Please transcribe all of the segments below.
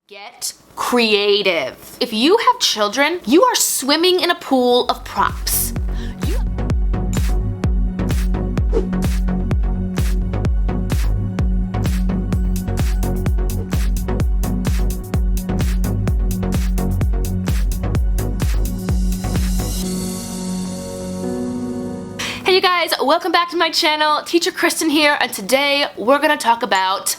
Get creative. If you have children, you are swimming in a pool of props. Hey you guys, welcome back to my channel. Teacher Kristen here, and today we're gonna talk about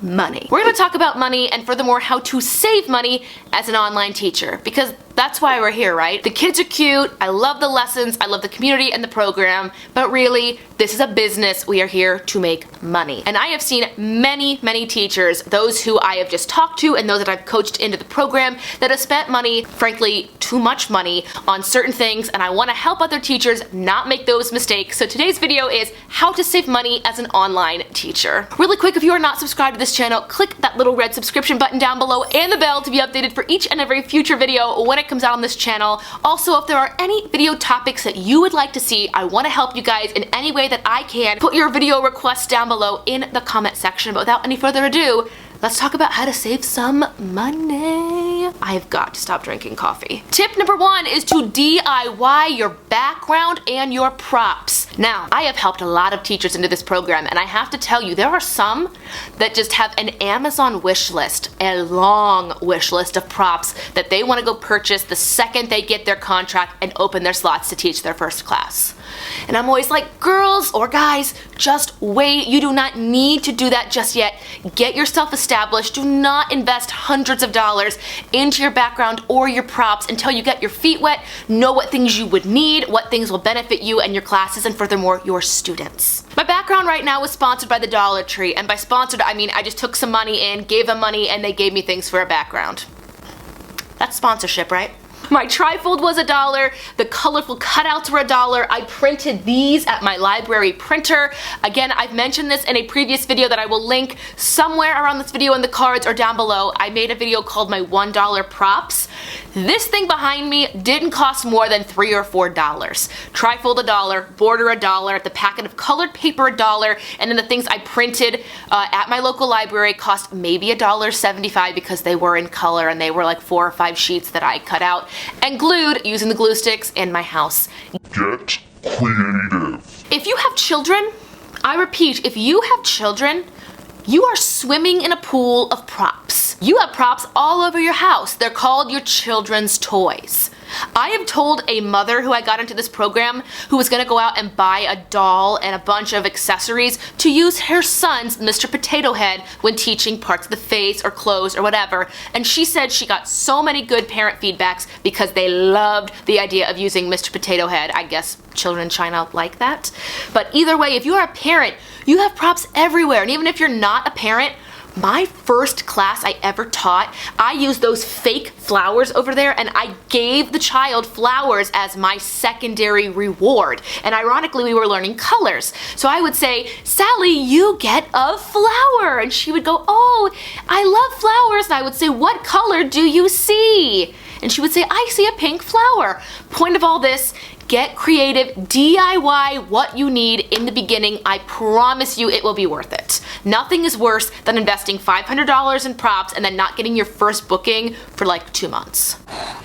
money. We're gonna talk about money and furthermore how to save money as an online teacher, because that's why we're here, right? The kids are cute, I love the lessons, I love the community and the program, but really, this is a business. We are here to make money. And I have seen many teachers, those who I have just talked to and those that I've coached into the program, that have spent money, frankly, too much money on certain things, and I wanna help other teachers not make those mistakes. So today's video is how to save money as an online teacher. Really quick, if you are not subscribed to this channel, click that little red subscription button down below and the bell to be updated for each and every future video when it comes out on this channel. Also, if there are any video topics that you would like to see, I want to help you guys in any way that I can. Put your video requests down below in the comment section. But without any further ado, let's talk about how to save some money. I've got to stop drinking coffee. Tip number one is to DIY your background and your props. Now, I have helped a lot of teachers into this program, and I have to tell you, there are some that just have an Amazon wish list, a long wish list of props that they want to go purchase the second they get their contract and open their slots to teach their first class. And I'm always like, girls or guys, just wait. You do not need to do that just yet. Get yourself established. Do not invest hundreds of dollars into your background or your props until you get your feet wet, know what things you would need, what things will benefit you and your classes, and furthermore, your students. My background right now is sponsored by the Dollar Tree, and by sponsored, I mean I just took some money in, gave them money, and they gave me things for a background. That's sponsorship, right? My trifold was $1, the colorful cutouts were $1. I printed these at my library printer. Again, I've mentioned this in a previous video that I will link somewhere around this video in the cards or down below. I made a video called my $1 props. This thing behind me didn't cost more than $3 or $4. Trifold $1, border $1, the packet of colored paper $1, and then the things I printed at my local library cost maybe $1.75 because they were in color and they were like 4 or 5 sheets that I cut out and glued using the glue sticks in my house. Get creative. If you have children, I repeat, if you have children, you are swimming in a pool of props. You have props all over your house. They're called your children's toys. I have told a mother who I got into this program who was gonna go out and buy a doll and a bunch of accessories to use her son's Mr. Potato Head when teaching parts of the face or clothes or whatever. And she said she got so many good parent feedbacks because they loved the idea of using Mr. Potato Head. I guess children in China like that. But either way, if you are a parent, you have props everywhere. And even if you're not a parent, my first class I ever taught, I used those fake flowers over there and I gave the child flowers as my secondary reward. And ironically, we were learning colors. So I would say, Sally, you get a flower. And she would go, oh, I love flowers. And I would say, what color do you see? And she would say, I see a pink flower. Point of all this, get creative, DIY what you need in the beginning. I promise you it will be worth it. Nothing is worse than investing $500 in props and then not getting your first booking for like 2 months.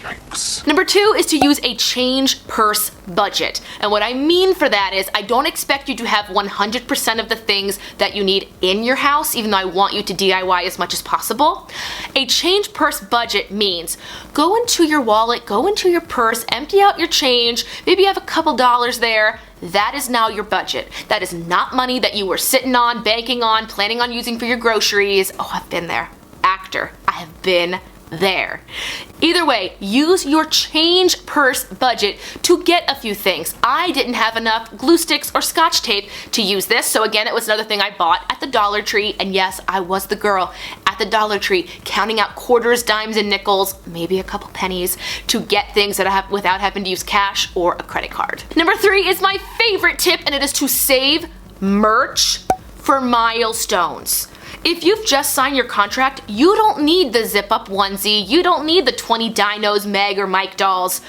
Yikes. Number two is to use a change purse budget. And what I mean for that is I don't expect you to have 100% of the things that you need in your house, even though I want you to DIY as much as possible. A change purse budget means go into your wallet, go into your purse, empty out your change, maybe you have a couple dollars there. That is now your budget. That is not money that you were sitting on, banking on, planning on using for your groceries. Oh, I've been there. Actor, I have been there. Either way, use your change purse budget to get a few things. I didn't have enough glue sticks or scotch tape to use this, so again, it was another thing I bought at the Dollar Tree, and yes, I was the girl at the Dollar Tree counting out quarters, dimes, and nickels, maybe a couple pennies, to get things that I have without having to use cash or a credit card. Number three is my favorite tip, and it is to save merch for milestones. If you've just signed your contract, you don't need the zip up onesie, you don't need the 20 dinos, Meg, or Mike dolls.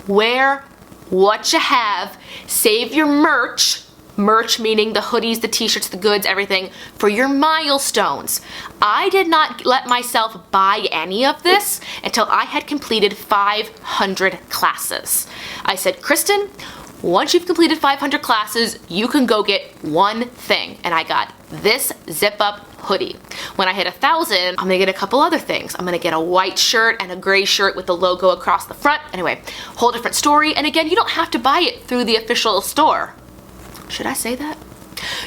Wear what you have, save your merch merch, meaning the hoodies, the t-shirts, the goods, everything, for your milestones. I did not let myself buy any of this until I had completed 500 classes. I said, Kristen, once you've completed 500 classes, you can go get one thing. And I got this zip-up hoodie. When I hit 1,000, I'm gonna get a couple other things. I'm gonna get a white shirt and a gray shirt with the logo across the front. Anyway, whole different story. And again, you don't have to buy it through the official store. Should I say that?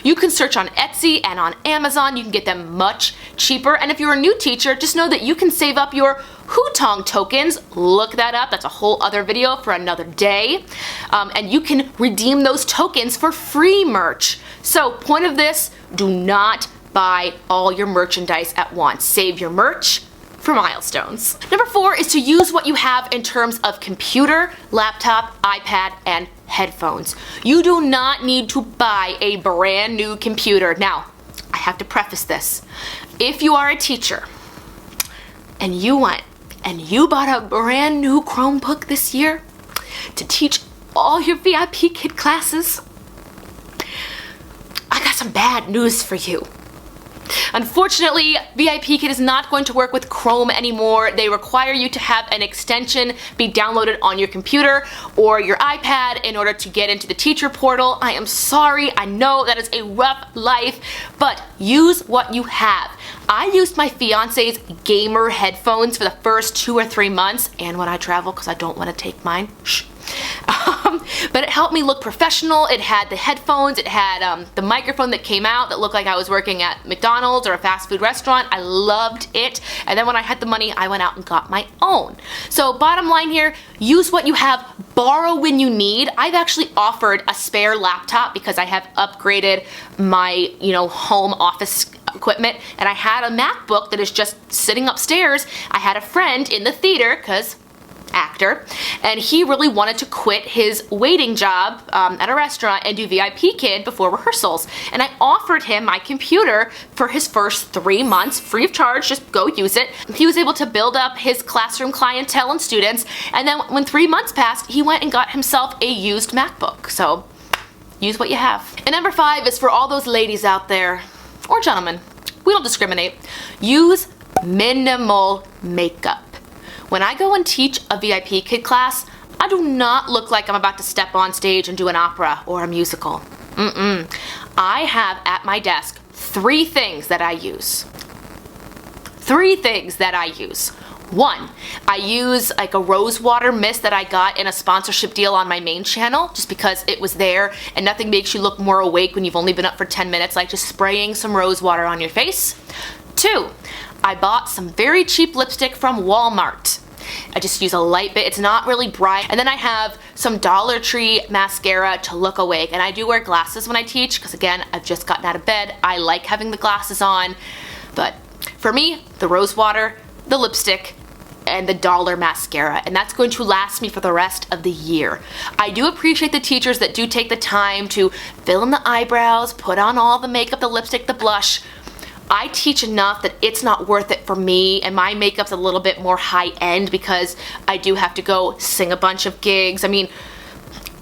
You can search on Etsy and on Amazon. You can get them much cheaper. And if you're a new teacher, just know that you can save up your Hutong tokens. Look that up. That's a whole other video for another day. And you can redeem those tokens for free merch. So point of this, do not buy all your merchandise at once. Save your merch for milestones. Number 4 is to use what you have in terms of computer, laptop, iPad, and headphones. You do not need to buy a brand new computer. Now, I have to preface this. If you are a teacher and you bought a brand new Chromebook this year to teach all your VIP Kid classes, I got some bad news for you. Unfortunately, VIP Kid is not going to work with Chrome anymore. They require you to have an extension be downloaded on your computer or your iPad in order to get into the teacher portal. I am sorry, I know that is a rough life, but use what you have. I used my fiance's gamer headphones for the first 2 or 3 months, and when I travel, because I don't want to take mine. Shh. But it helped me look professional. It had the headphones, it had the microphone that came out that looked like I was working at McDonald's or a fast food restaurant. I loved it. And then when I had the money, I went out and got my own. So bottom line here, use what you have, borrow when you need. I've actually offered a spare laptop because I have upgraded my, home office equipment, and I had a MacBook that is just sitting upstairs. I had a friend in the theater, because actor, and he really wanted to quit his waiting job at a restaurant and do VIP Kid before rehearsals. And I offered him my computer for his first 3 months, free of charge, just go use it. He was able to build up his classroom clientele and students, and then when 3 months passed, he went and got himself a used MacBook. So use what you have. And number 5 is for all those ladies out there, or gentlemen, we don't discriminate. Use minimal makeup. When I go and teach a VIP Kid class, I do not look like I'm about to step on stage and do an opera or a musical. I have at my desk 3 things that I use. 3 things that I use. 1, I use like a rose water mist that I got in a sponsorship deal on my main channel just because it was there, and nothing makes you look more awake when you've only been up for 10 minutes like just spraying some rose water on your face. 2, I bought some very cheap lipstick from Walmart. I just use a light bit, it's not really bright. And then I have some Dollar Tree mascara to look awake. And I do wear glasses when I teach because again, I've just gotten out of bed. I like having the glasses on. But for me, the rose water, the lipstick, and the dollar mascara, and that's going to last me for the rest of the year. I do appreciate the teachers that do take the time to fill in the eyebrows, put on all the makeup, the lipstick, the blush. I teach enough that it's not worth it for me, and my makeup's a little bit more high-end because I do have to go sing a bunch of gigs. I mean,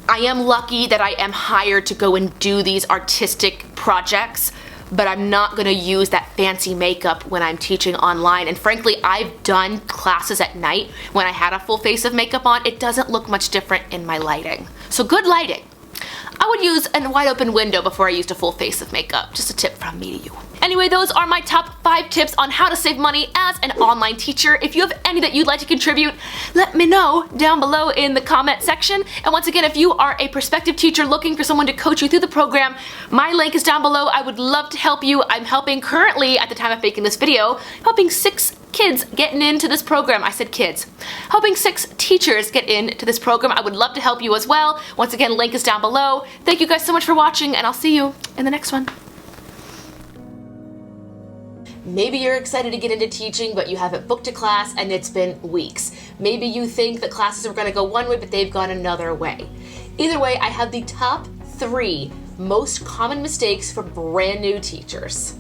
I am lucky that I am hired to go and do these artistic projects, but I'm not gonna use that fancy makeup when I'm teaching online. And frankly, I've done classes at night when I had a full face of makeup on. It doesn't look much different in my lighting. So good lighting. I would use a wide open window before I used a full face of makeup. Just a tip from me to you. Anyway, those are my top 5 tips on how to save money as an online teacher. If you have any that you'd like to contribute, let me know down below in the comment section. And once again, if you are a prospective teacher looking for someone to coach you through the program, my link is down below. I would love to help you. I'm helping currently, at the time of making this video, helping 6 kids getting into this program. I said kids. Helping 6 teachers get into this program. I would love to help you as well. Once again, link is down below. Thank you guys so much for watching, and I'll see you in the next one. Maybe you're excited to get into teaching, but you haven't booked a class and it's been weeks. Maybe you think the classes are gonna go one way, but they've gone another way. Either way, I have the top 3 most common mistakes for brand new teachers.